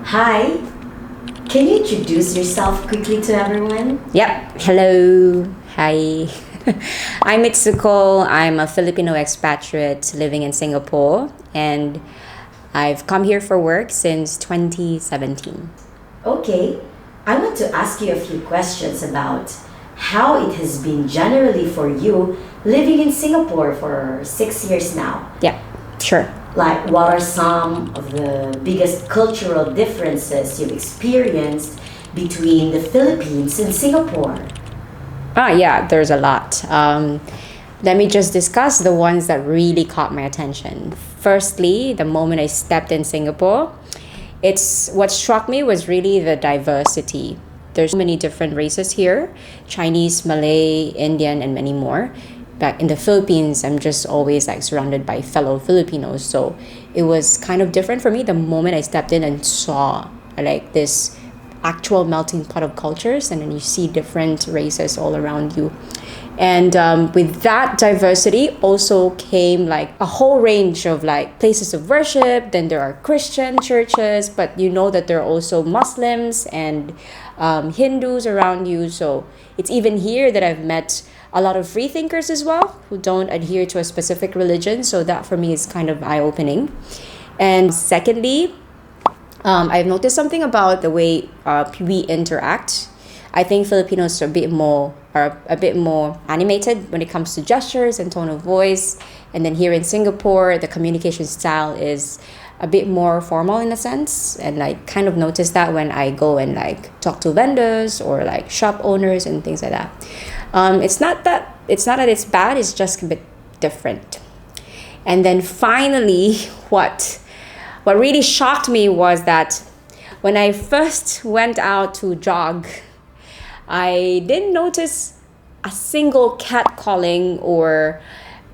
Hi, can you introduce yourself quickly to everyone? Yep. Hello. Hi. I'm Mitsuko. I'm a Filipino expatriate living in Singapore, and I've come here for work since 2017. Okay, I want to ask you a few questions about how it has been generally for you living in Singapore for 6 years now. Yeah, sure. Like, what are some of the biggest cultural differences you've experienced between the Philippines and Singapore? Yeah, there's a lot. Let me just discuss the ones that really caught my attention. Firstly, the moment I stepped in Singapore, it's what struck me was really the diversity. There's so many different races here: Chinese, Malay, Indian, and many more. Back in the Philippines, I'm just always like surrounded by fellow Filipinos. So it was kind of different for me the moment I stepped in and saw like this actual melting pot of cultures, and then you see different races all around you. And with that diversity also came like a whole range of like places of worship. Then there are Christian churches, but you know that there are also Muslims and Hindus around you. So it's even here that I've met a lot of free thinkers as well who don't adhere to a specific religion. So that for me is kind of eye opening. And secondly, I've noticed something about the way we interact. I think Filipinos are a bit more animated when it comes to gestures and tone of voice. And then here in Singapore, the communication style is a bit more formal in a sense. And I kind of noticed that when I go and like talk to vendors or like shop owners and things like that. It's not that it's bad. It's just a bit different. And then finally, what really shocked me was that when I first went out to jog, I didn't notice a single catcalling or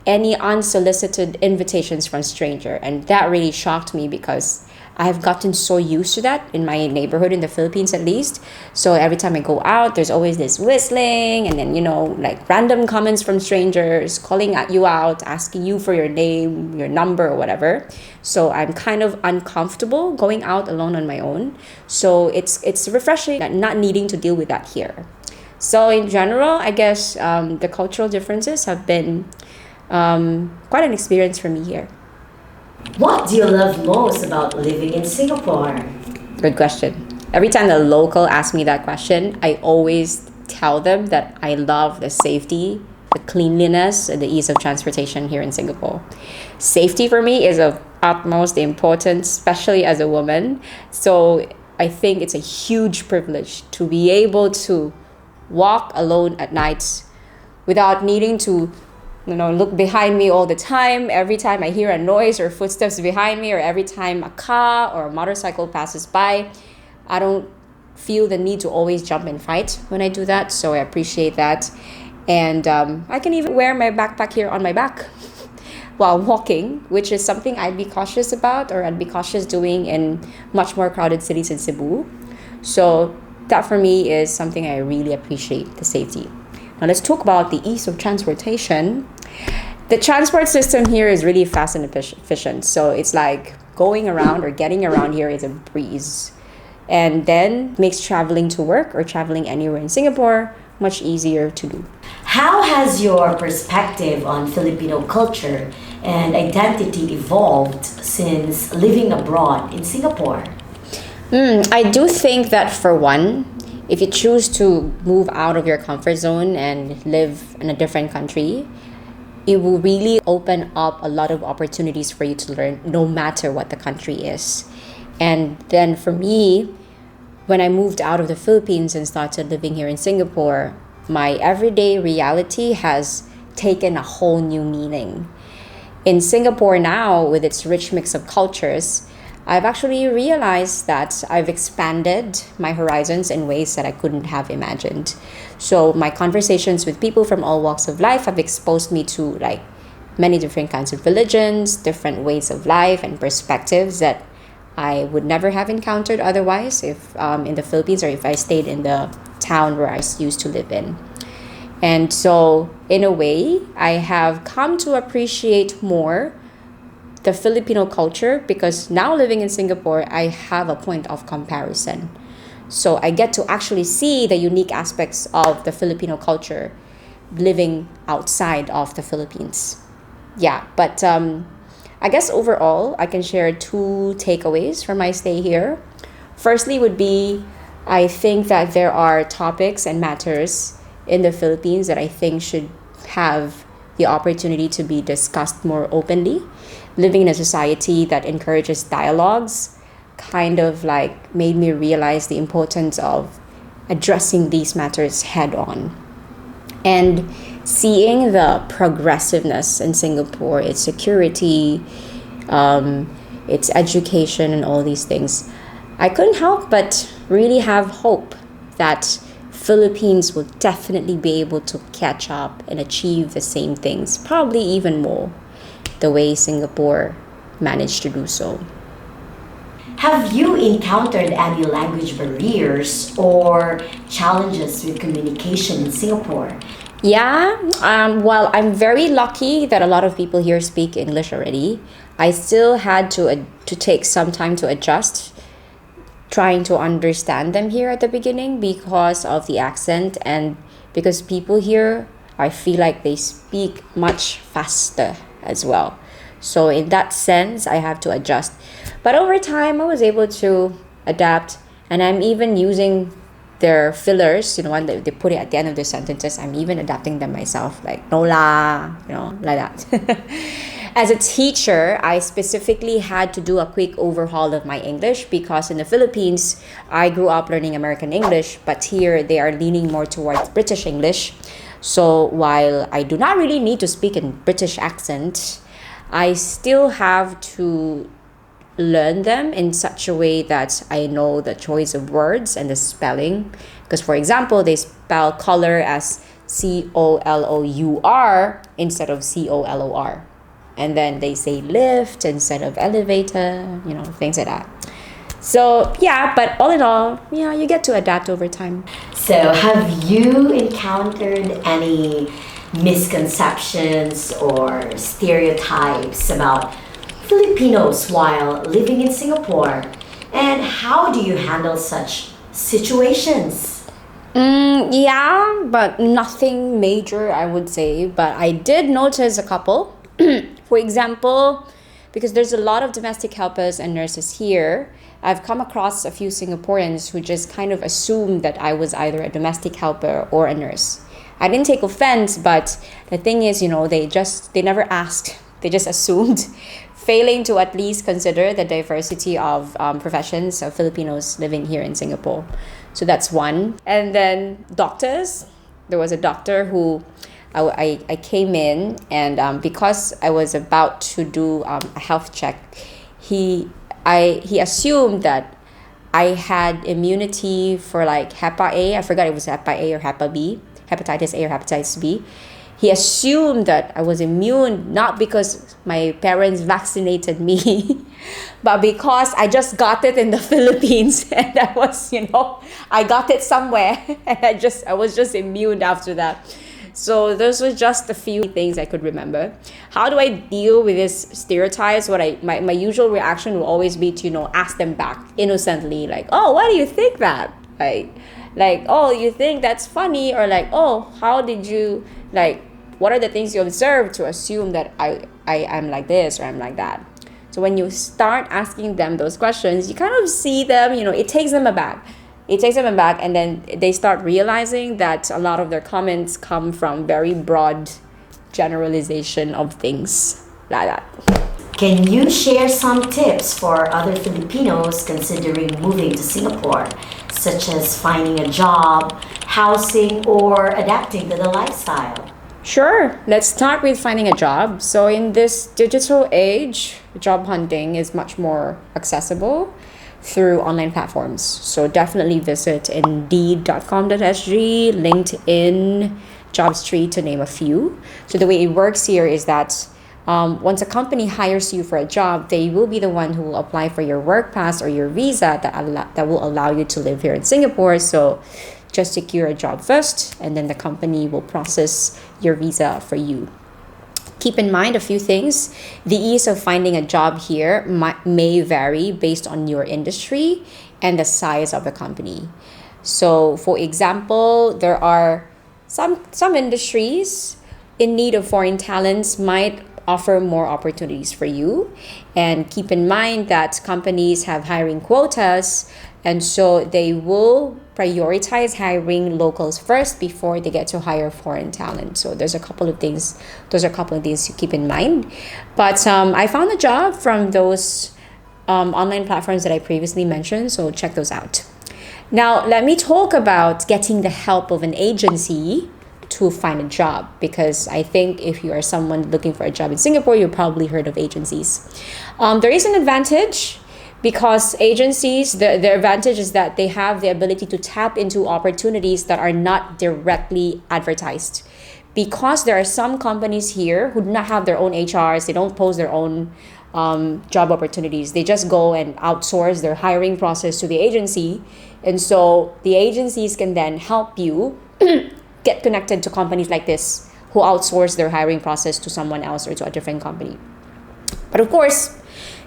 any unsolicited invitations from stranger, and that really shocked me because I have gotten so used to that in my neighborhood in the Philippines at least. So every time I go out, there's always this whistling and then, like random comments from strangers calling at you out, asking you for your name, your number or whatever. So I'm kind of uncomfortable going out alone on my own. So it's refreshing not needing to deal with that here. So in general, I guess the cultural differences have been quite an experience for me here. What do you love most about living in Singapore? Good question. Every time the local asks me that question, I always tell them that I love the safety, the cleanliness, and the ease of transportation here in Singapore. Safety for me is of utmost importance, especially as a woman. So I think it's a huge privilege to be able to walk alone at night without needing to look behind me all the time. Every time I hear a noise or footsteps behind me, or every time a car or a motorcycle passes by, I don't feel the need to always jump and fight when I do that. So I appreciate that. And I can even wear my backpack here on my back while walking, which is something I'd be cautious about, or I'd be cautious doing in much more crowded cities in Cebu. So that for me is something I really appreciate, the safety. Now let's talk about the ease of transportation. The transport system here is really fast and efficient. So it's like going around or getting around here is a breeze. And then makes traveling to work or traveling anywhere in Singapore much easier to do. How has your perspective on Filipino culture and identity evolved since living abroad in Singapore? I do think that for one, if you choose to move out of your comfort zone and live in a different country, it will really open up a lot of opportunities for you to learn no matter what the country is. And then for me, when I moved out of the Philippines and started living here in Singapore, my everyday reality has taken a whole new meaning. In Singapore now, with its rich mix of cultures, I've actually realized that I've expanded my horizons in ways that I couldn't have imagined. So my conversations with people from all walks of life have exposed me to like many different kinds of religions, different ways of life and perspectives that I would never have encountered otherwise if in the Philippines, or if I stayed in the town where I used to live in. And so in a way, I have come to appreciate more the Filipino culture, because now living in Singapore, I have a point of comparison. So I get to actually see the unique aspects of the Filipino culture living outside of the Philippines. Yeah, but I guess overall, I can share two takeaways from my stay here. Firstly, would be I think that there are topics and matters in the Philippines that I think should have the opportunity to be discussed more openly. Living in a society that encourages dialogues kind of like made me realize the importance of addressing these matters head on. And seeing the progressiveness in Singapore, its security, its education, and all these things, I couldn't help but really have hope that Philippines will definitely be able to catch up and achieve the same things, probably even more, the way Singapore managed to do so. Have you encountered any language barriers or challenges with communication in Singapore? Yeah, well, I'm very lucky that a lot of people here speak English already. I still had to take some time to adjust, trying to understand them here at the beginning because of the accent and because people here, I feel like they speak much faster as well. So in that sense, I have to adjust. But over time, I was able to adapt, and I'm even using their fillers, one that they put it at the end of their sentences. I'm even adapting them myself, like no la, like that. As a teacher, I specifically had to do a quick overhaul of my English because in the Philippines, I grew up learning American English, but here they are leaning more towards British English. So while I do not really need to speak in British accent, I still have to learn them in such a way that I know the choice of words and the spelling. Because, for example, they spell color as COLOUR instead of COLOR. And then they say lift instead of elevator, things like that. So, yeah, but all in all, you get to adapt over time. So, have you encountered any misconceptions or stereotypes about Filipinos while living in Singapore? And how do you handle such situations? Yeah, but nothing major, I would say. But I did notice a couple. For example, because there's a lot of domestic helpers and nurses here, I've come across a few Singaporeans who just kind of assumed that I was either a domestic helper or a nurse. I didn't take offense, but the thing is, they never asked. They just assumed, failing to at least consider the diversity of professions of Filipinos living here in Singapore. So that's one. And then doctors. There was a doctor who I came in, and because I was about to do a health check, he assumed that I had immunity for like Hepa A. I forgot it was Hepa A or Hepa B, hepatitis A or hepatitis B. He assumed that I was immune not because my parents vaccinated me, but because I just got it in the Philippines and I was, I got it somewhere and I was just immune after that. So those were just a few things I could remember. How do I deal with these stereotypes? My usual reaction will always be to, ask them back innocently, like, oh, why do you think that? Like, oh, you think that's funny? Or like, oh, how did you, what are the things you observed to assume that I'm like this or I'm like that? So when you start asking them those questions, you kind of see them, it takes them aback. And then they start realizing that a lot of their comments come from very broad generalization of things like that. Can you share some tips for other Filipinos considering moving to Singapore, such as finding a job, housing, or adapting to the lifestyle? Sure. Let's start with finding a job. So in this digital age, job hunting is much more accessible through online platforms. So definitely visit indeed.com.sg, LinkedIn, JobStreet, to name a few. So the way it works here is that once a company hires you for a job, they will be the one who will apply for your work pass or your visa that will allow you to live here in Singapore. So just secure a job first, and then the company will process your visa for you. Keep in mind a few things. The ease of finding a job here may vary based on your industry and the size of the company. So, for example, there are some industries in need of foreign talents might offer more opportunities for you. And keep in mind that companies have hiring quotas, and so they will prioritize hiring locals first before they get to hire foreign talent. So there's a couple of things. Those are a couple of things to keep in mind. But I found a job from those online platforms that I previously mentioned. So check those out. Now let me talk about getting the help of an agency to find a job, because I think if you are someone looking for a job in Singapore, you've probably heard of agencies. There is an advantage, because agencies, their advantage is that they have the ability to tap into opportunities that are not directly advertised. Because there are some companies here who do not have their own HRs, they don't post their own job opportunities. They just go and outsource their hiring process to the agency. And so the agencies can then help you get connected to companies like this who outsource their hiring process to someone else or to a different company. But of course,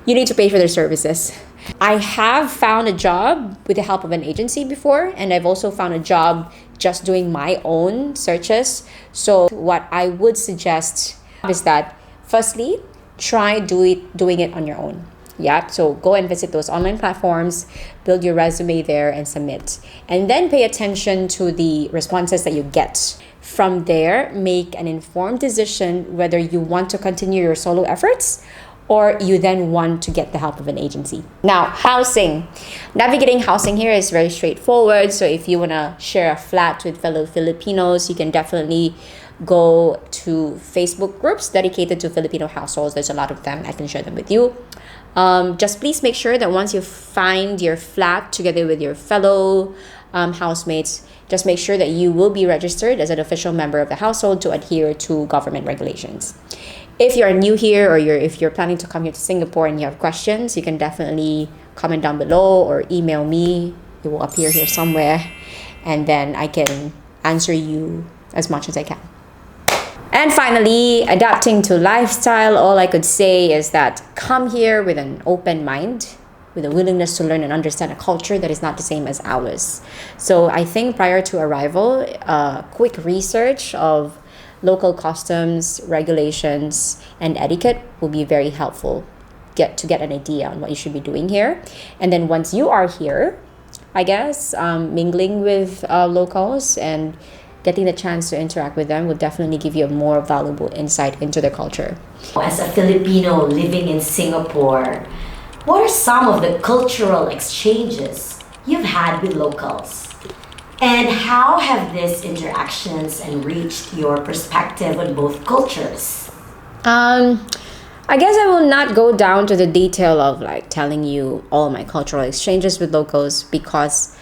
you need to pay for their services. I have found a job with the help of an agency before, and I've also found a job just doing my own searches. So what I would suggest is that firstly, try doing it on your own. Yeah, so go and visit those online platforms, build your resume there and submit. And then pay attention to the responses that you get. From there, make an informed decision whether you want to continue your solo efforts or you then want to get the help of an agency. Now, housing. Navigating housing here is very straightforward. So if you want to share a flat with fellow Filipinos, you can definitely go to Facebook groups dedicated to Filipino households. There's a lot of them. I can share them with you. Just please make sure that once you find your flat together with your fellow housemates, just make sure that you will be registered as an official member of the household to adhere to government regulations. If you're new here or if you're planning to come here to Singapore and you have questions, you can definitely comment down below or email me. It will appear here somewhere, and then I can answer you as much as I can. And finally, adapting to lifestyle, all I could say is that come here with an open mind, with a willingness to learn and understand a culture that is not the same as ours. So I think prior to arrival, quick research of local customs, regulations, and etiquette will be very helpful to get an idea on what you should be doing here. And then once you are here, I guess, mingling with locals and getting the chance to interact with them will definitely give you a more valuable insight into their culture. As a Filipino living in Singapore, what are some of the cultural exchanges you've had with locals? And how have these interactions enriched your perspective on both cultures? I guess I will not go down to the detail of like telling you all my cultural exchanges with locals, because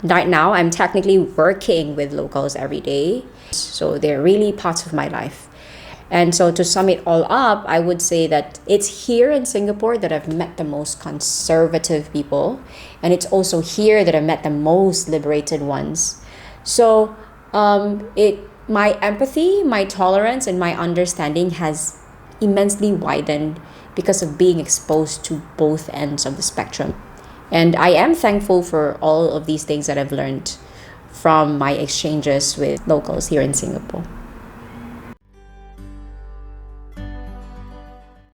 right now I'm technically working with locals every day. So they're really parts of my life. And so to sum it all up, I would say that it's here in Singapore that I've met the most conservative people. And it's also here that I've met the most liberated ones. So my empathy, my tolerance, and my understanding has immensely widened because of being exposed to both ends of the spectrum. And I am thankful for all of these things that I've learned from my exchanges with locals here in Singapore.